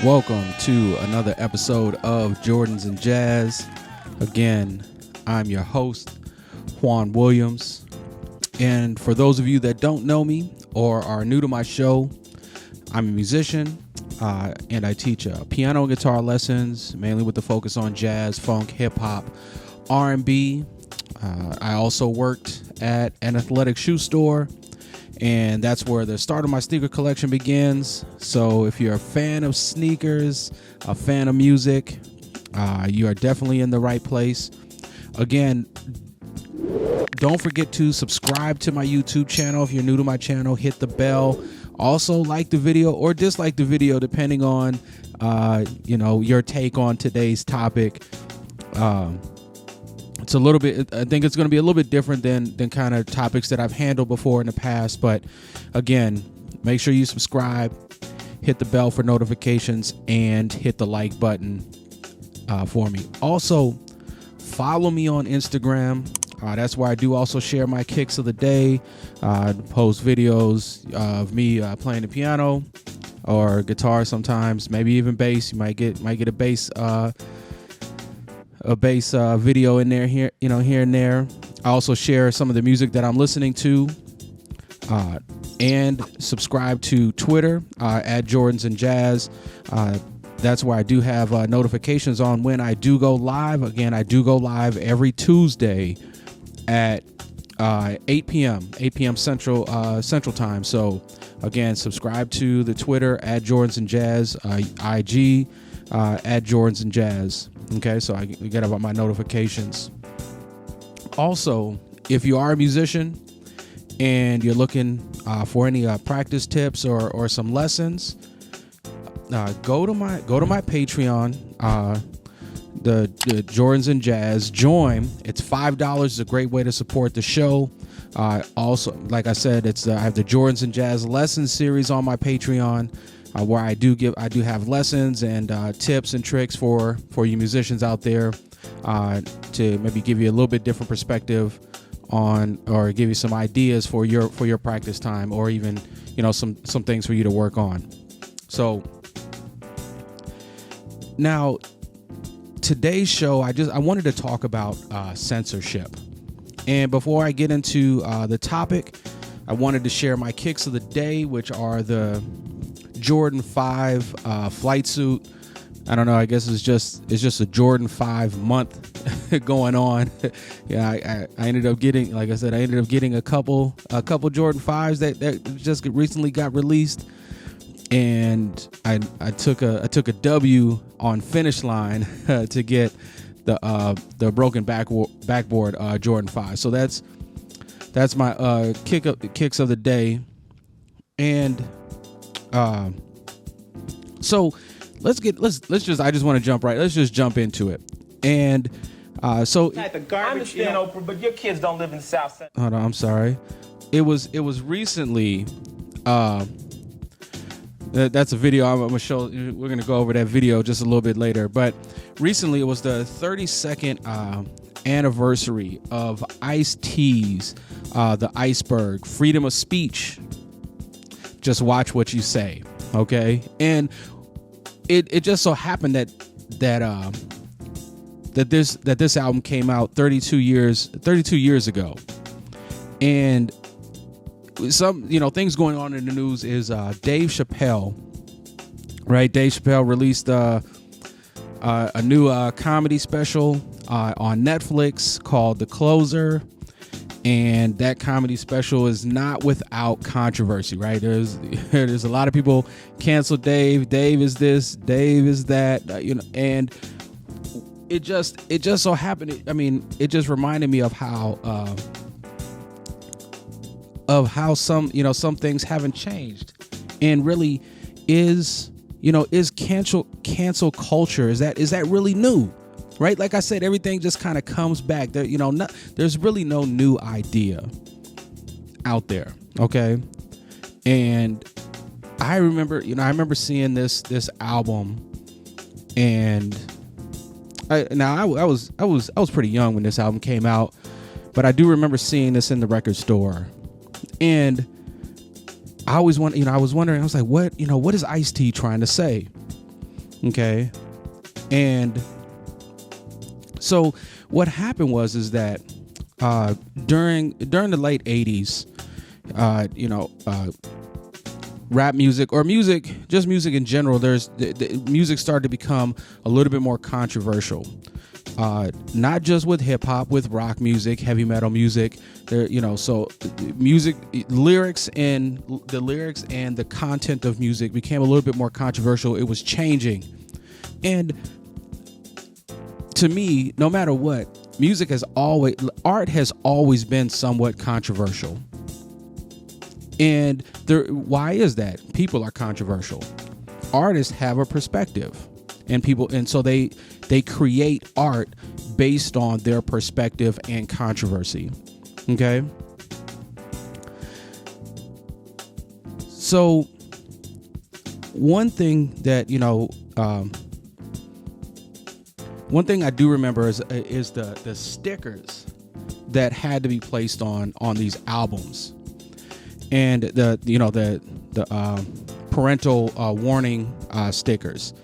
Welcome to another episode of Jordans and Jazz. Again, I'm your host, Juan Williams. And for those of you that don't know me or are new to my show, I'm a musician and I teach piano and guitar lessons, mainly with the focus on jazz, funk, hip hop, R&B. I also worked at an athletic shoe store, and that's where the start of my sneaker collection begins. So if you're a fan of sneakers, a fan of music, you are definitely in the right place. Again, don't forget to subscribe to my YouTube channel. If you're new to my channel, hit the bell. Also like the video or dislike the video, depending on your take on today's topic. It's a little bit, I think it's going to be a little bit different than kind of topics that I've handled before in the past. But again, make sure you subscribe, hit the bell for notifications, and hit the like button for me. Also, follow me on Instagram. That's where I do also share my kicks of the day, post videos of me playing the piano or guitar sometimes, maybe even bass. You might get a bass video in there here and there. I also share some of the music that I'm listening to, and subscribe to Twitter at Jordans and Jazz. That's where I do have notifications on when I do go live. Again, I do go live every Tuesday at 8 p.m. Central Time. So again, subscribe to the Twitter at Jordans and Jazz, IG at Jordans and Jazz. Okay, so I get about my notifications. Also, if you are a musician and you're looking for any practice tips or some lessons, go to my Patreon, the Jordans and Jazz. Join. It's $5. It's a great way to support the show. Also, like I said, I have the Jordans and Jazz lesson series on my Patreon. Where I do have lessons and tips and tricks for you musicians out there, to maybe give you a little bit different perspective on, or give you some ideas for your practice time, or even some things for you to work on. So now today's show, I wanted to talk about censorship, and before I get into the topic, I wanted to share my kicks of the day, which are the Jordan 5 flight suit. I don't know, I guess it's just a Jordan 5 month going on. Yeah, I ended up getting, like I said, a couple Jordan 5s that just recently got released, and I took a W on Finish Line to get the broken backboard Jordan 5. So that's my kicks of the day. And so let's just jump into it. And so the garbage, but your kids don't live in the South Central. Hold on, I'm sorry. It was recently. That's a video I'm gonna show. We're gonna go over that video just a little bit later. But recently, it was the 32nd anniversary of Ice-T's The Iceberg, Freedom of Speech. Just watch what you say, okay? And it just so happened that this album came out 32 years ago, and some things going on in the news is Dave Chappelle, right? Dave Chappelle released a new comedy special on Netflix called The Closer, and that comedy special is not without controversy, right? There's a lot of people cancel Dave. Dave is this, Dave is that, and it just so happened. I mean, it just reminded me of how some things haven't changed, and really is cancel culture, is that really new, right? Like I said, everything just kind of comes back there. There's really no new idea out there, okay? And I remember seeing this album, and I was pretty young when this album came out, but I do remember seeing this in the record store, and I always I was wondering, I was like, what is Ice-T trying to say? Okay. And so what happened is that during the late 80s, rap music, or just music in general, the music started to become a little bit more controversial. Not just with hip hop, with rock music, heavy metal music, so music, lyrics and the content of music became a little bit more controversial. It was changing. And to me, no matter what, art has always been somewhat controversial. And why is that? People are controversial. Artists have a perspective, and so they create art based on their perspective and controversy. Okay. So one thing that one thing I do remember is the stickers that had to be placed on these albums, and the parental warning stickers.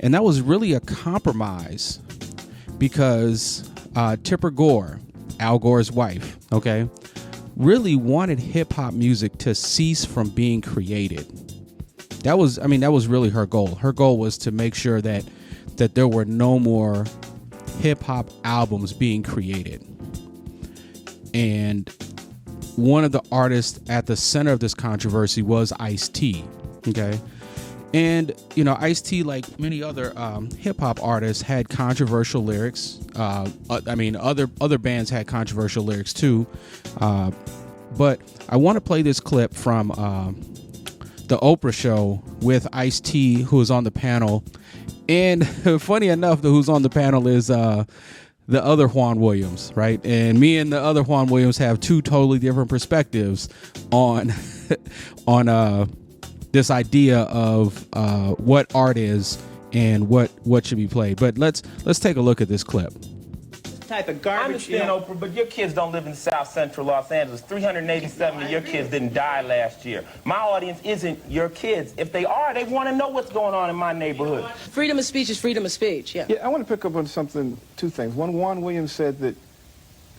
And that was really a compromise, because Tipper Gore, Al Gore's wife, okay, really wanted hip hop music to cease from being created. That was really her goal. Her goal was to make sure that there were no more hip hop albums being created. And one of the artists at the center of this controversy was Ice-T, okay? And, Ice-T, like many other hip hop artists, had controversial lyrics. Other bands had controversial lyrics too. But I want to play this clip from the Oprah show with Ice-T, who was on the panel. And funny enough, who's on the panel is the other Juan Williams, right? And me and the other Juan Williams have two totally different perspectives on this idea of what art is and what should be played. But let's take a look at this clip. Type of garbage. I understand, Oprah, but your kids don't live in South Central Los Angeles. 387 of your kids didn't die last year. My audience isn't your kids. If they are, they want to know what's going on in my neighborhood. Freedom of speech is freedom of speech, yeah. Yeah, I want to pick up on two things. One, Juan Williams said that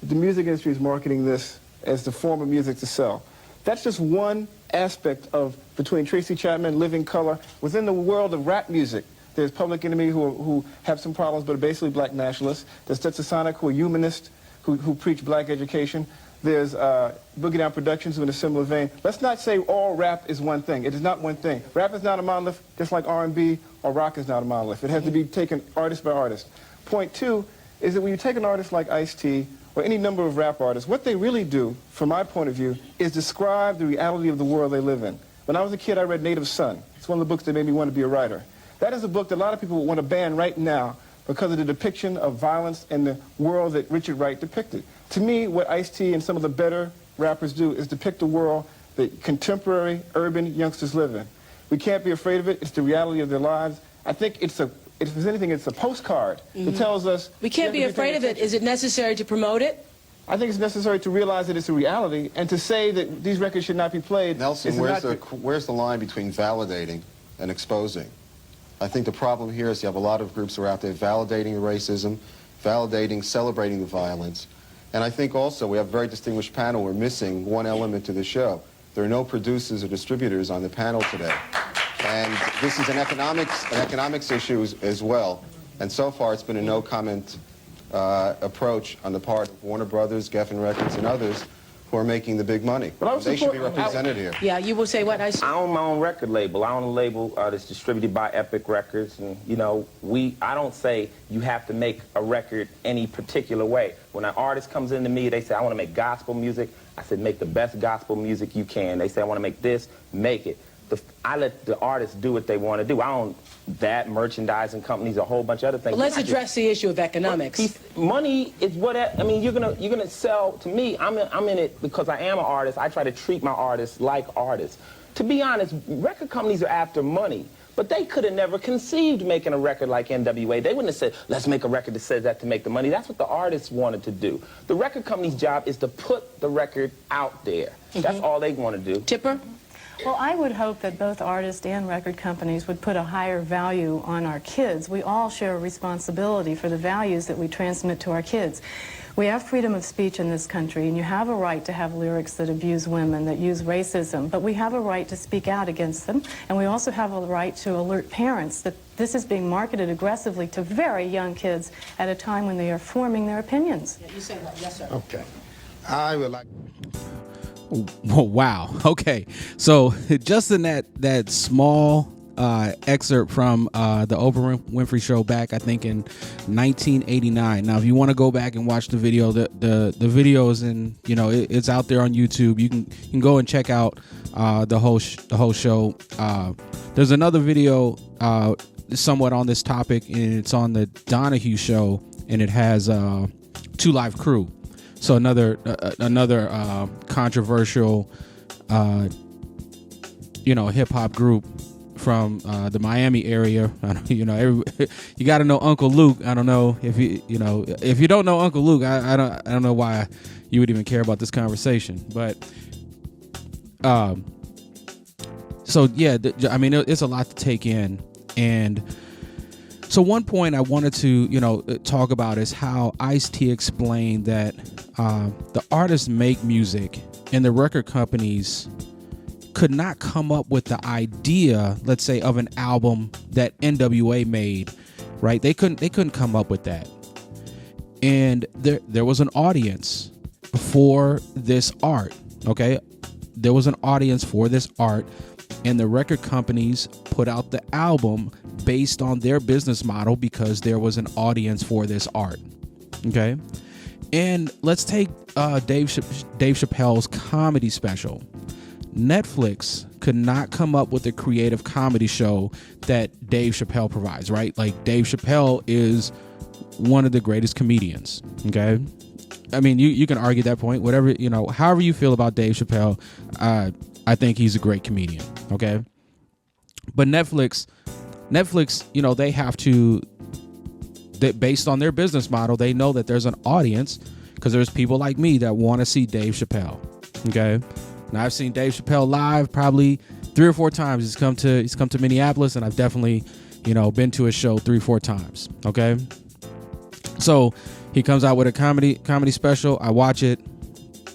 the music industry is marketing this as the form of music to sell. That's just one aspect of between Tracy Chapman, Living Color. Within the world of rap music, there's Public Enemy, who have some problems, but are basically black nationalists. There's Stetsasonic, who are humanists, who preach black education. There's Boogie Down Productions, who in a similar vein. Let's not say all rap is one thing. It is not one thing. Rap is not a monolith, just like R&B or rock is not a monolith. It has to be taken artist by artist. Point two is that when you take an artist like Ice-T or any number of rap artists, what they really do, from my point of view, is describe the reality of the world they live in. When I was a kid, I read Native Son. It's one of the books that made me want to be a writer. That is a book that a lot of people would want to ban right now because of the depiction of violence in the world that Richard Wright depicted. To me, what Ice-T and some of the better rappers do is depict a world that contemporary urban youngsters live in. We can't be afraid of it. It's the reality of their lives. I think if there's anything, it's a postcard that tells us... We can't be afraid of it. Is it necessary to promote it? I think it's necessary to realize that it's a reality, and to say that these records should not be played... Nelson, where's the line between validating and exposing? I think the problem here is you have a lot of groups who are out there validating the racism, celebrating the violence. And I think also we have a very distinguished panel. We're missing one element to the show. There are no producers or distributors on the panel today. And this is an economics issue as well. And so far, it's been a no-comment approach on the part of Warner Brothers, Geffen Records, and others who are making the big money. They should be represented here. Yeah, you will say what? I own my own record label. I own a label that's distributed by Epic Records. And, you know, I don't say you have to make a record any particular way. When an artist comes into me, they say, I want to make gospel music. I said, make the best gospel music you can. They say, I want to make this, make it. I let the artists do what they want to do. I own that, merchandising companies, a whole bunch of other things. Well, let's address the issue of economics. Money is what I mean. You're gonna sell to me. I'm in it because I am an artist. I try to treat my artists like artists. To be honest, record companies are after money, but they could have never conceived making a record like NWA. They wouldn't have said, let's make a record that says that to make the money. That's what the artists wanted to do. The record company's job is to put the record out there. That's all they want to do. Tipper? Well, I would hope that both artists and record companies would put a higher value on our kids. We all share a responsibility for the values that we transmit to our kids. We have freedom of speech in this country, and you have a right to have lyrics that abuse women, that use racism, but we have a right to speak out against them, and we also have a right to alert parents that this is being marketed aggressively to very young kids at a time when they are forming their opinions. Yeah, you say that. Yes, sir. Okay. I would like... Oh, wow. Okay. So just in that small excerpt from the Oprah Winfrey Show back, I think in 1989. Now, if you want to go back and watch the video, the video is in, you know, it's out there on YouTube. You can go and check out the whole show. There's another video somewhat on this topic, and it's on the Donahue Show, and it has 2 Live Crew. So another controversial, hip hop group from the Miami area. You got to know Uncle Luke. I don't know if if you don't know Uncle Luke, I don't know why you would even care about this conversation. But so yeah, it's a lot to take in. And so one point I wanted to, talk about is how Ice-T explained that the artists make music and the record companies could not come up with the idea, let's say, of an album that NWA made, right? They couldn't come up with that. And there was an audience for this art, okay? There was an audience for this art, and the record companies put out the album based on their business model because there was an audience for this art. Okay. And let's take Dave Chappelle's comedy special. Netflix could not come up with a creative comedy show that Dave Chappelle provides, right? Like, Dave Chappelle is one of the greatest comedians. Okay. I mean, you can argue that point, whatever, however you feel about Dave Chappelle. I think he's a great comedian. Okay. But Netflix, they have to, based on their business model, they know that there's an audience because there's people like me that want to see Dave Chappelle. Okay. Now, I've seen Dave Chappelle live probably 3 or 4 times. He's come to Minneapolis, and I've definitely, been to his show 3 or 4 times. Okay. So he comes out with a comedy special. I watch it.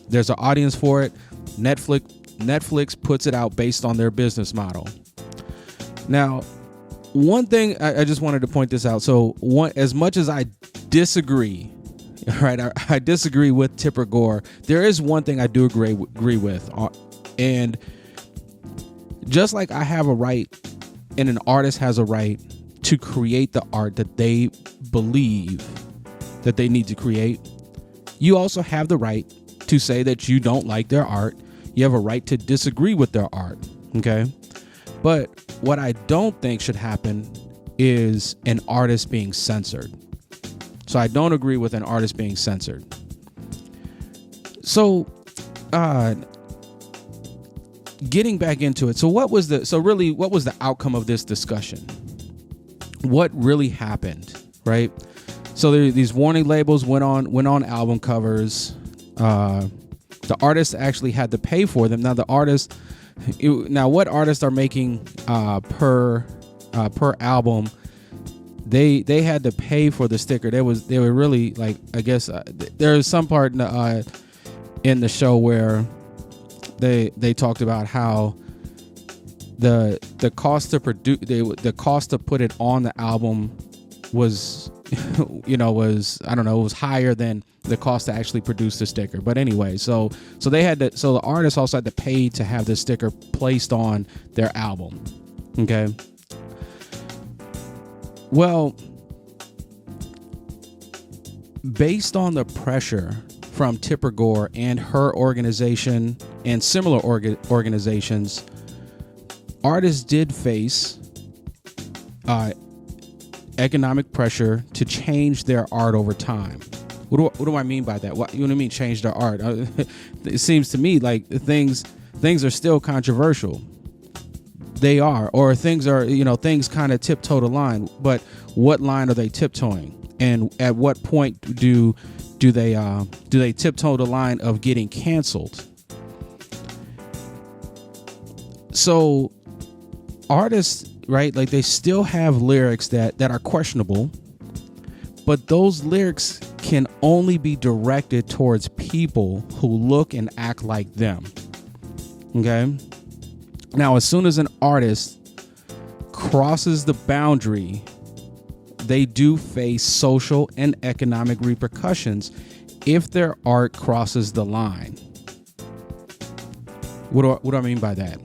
There's an audience for it. Netflix puts it out based on their business model. Now, one thing I just wanted to point this out. So, as much as I disagree, right? I disagree with Tipper Gore. There is one thing I do agree with, and just like I have a right, and an artist has a right to create the art that they believe that they need to create, you also have the right to say that you don't like their art. You have a right to disagree with their art. Okay. But what I don't think should happen is an artist being censored. So I don't agree with an artist being censored. So, getting back into it. So what was the outcome of this discussion? What really happened, right? So these warning labels went on album covers. The artists actually had to pay for them. Now what artists are making per album? They had to pay for the sticker. They were really, like, I guess there's some part in the show where they talked about how the cost to produce the cost to put it on the album was was I don't know, it was higher than the cost to actually produce the sticker. But anyway, so the artists also had to pay to have the sticker placed on their album. Okay. Well, based on the pressure from Tipper Gore and her organization and similar organizations, artists did face economic pressure to change their art over time. What do I mean by that? What do you mean change their art? It seems to me like things are still controversial. They are, or things are, things kind of tiptoe the line. But what line are they tiptoeing? And at what point do they tiptoe the line of getting canceled? So artists, right, like they still have lyrics that are questionable, but those lyrics can only be directed towards people who look and act like them. Okay? Now, as soon as an artist crosses the boundary, they do face social and economic repercussions if their art crosses the line. What do I mean by that?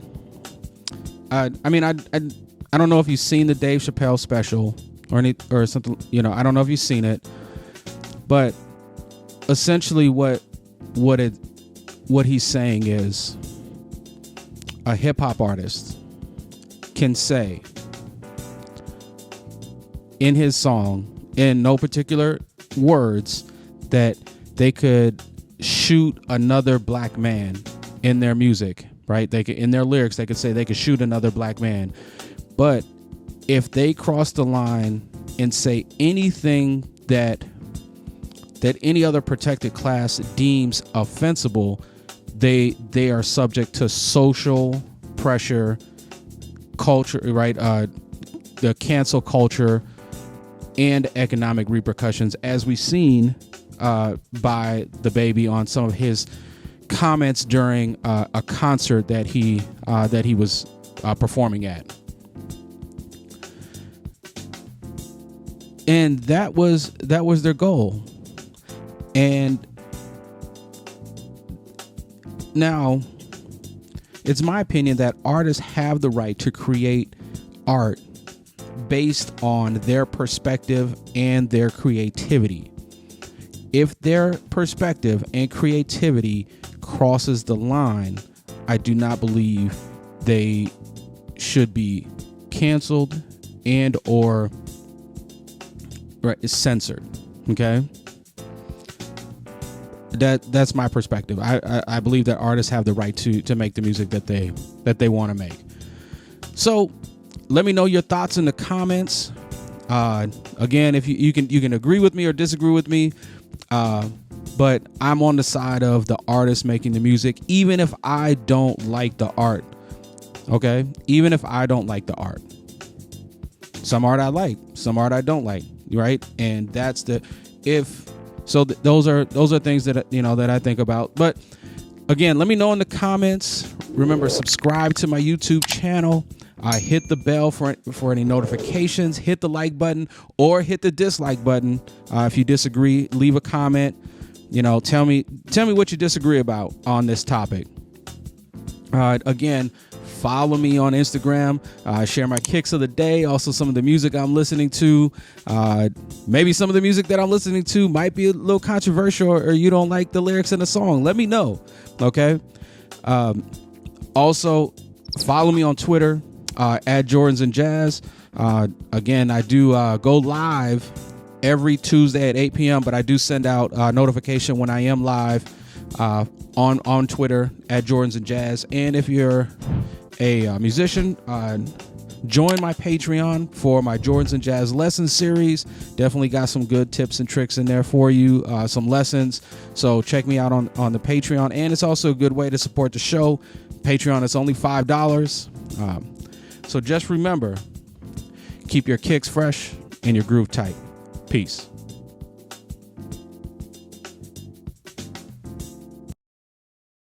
I don't know if you've seen the Dave Chappelle special or something. I don't know if you've seen it, but essentially what he's saying is a hip hop artist can say in his song, in no particular words, that they could shoot another black man in their music, right? They could, in their lyrics, they could say they could shoot another black man. But if they cross the line and say anything that any other protected class deems offensible, they are subject to social pressure, culture, right? The cancel culture and economic repercussions, as we've seen by the Baby on some of his comments during a concert that he was performing at. And that was their goal. And now it's my opinion that artists have the right to create art based on their perspective and their creativity. If their perspective and creativity crosses the line, I do not believe they should be canceled and or censored. Okay, that's my perspective. I believe that artists have the right to make the music that they want to make. So let me know your thoughts in the comments. Again, if you can agree with me or disagree with me, but I'm on the side of the artist making the music, even if I don't like the art. Okay, even if I don't like the art. Some art I like, some art I don't like, right? And that's those are things that that I think about. But again, let me know in the comments. Remember, subscribe to my YouTube channel. Hit the bell for any notifications. Hit the like button or hit the dislike button. If you disagree, leave a comment. Tell me what you disagree about on this topic. Again, follow me on Instagram. Share my kicks of the day. Also, some of the music I'm listening to. Maybe some of the music that I'm listening to might be a little controversial, or you don't like the lyrics in the song. Let me know. Okay. Also, follow me on Twitter. At Jordans and Jazz. Again, I do go live every Tuesday at 8 p.m., but I do send out notification when I am live on Twitter at Jordans and Jazz. And if you're a musician, join my Patreon for my Jordans and Jazz lesson series. Definitely got some good tips and tricks in there for you, some lessons. So check me out on the Patreon. And it's also a good way to support the show. Patreon is only $5. So just remember, keep your kicks fresh and your groove tight. Peace.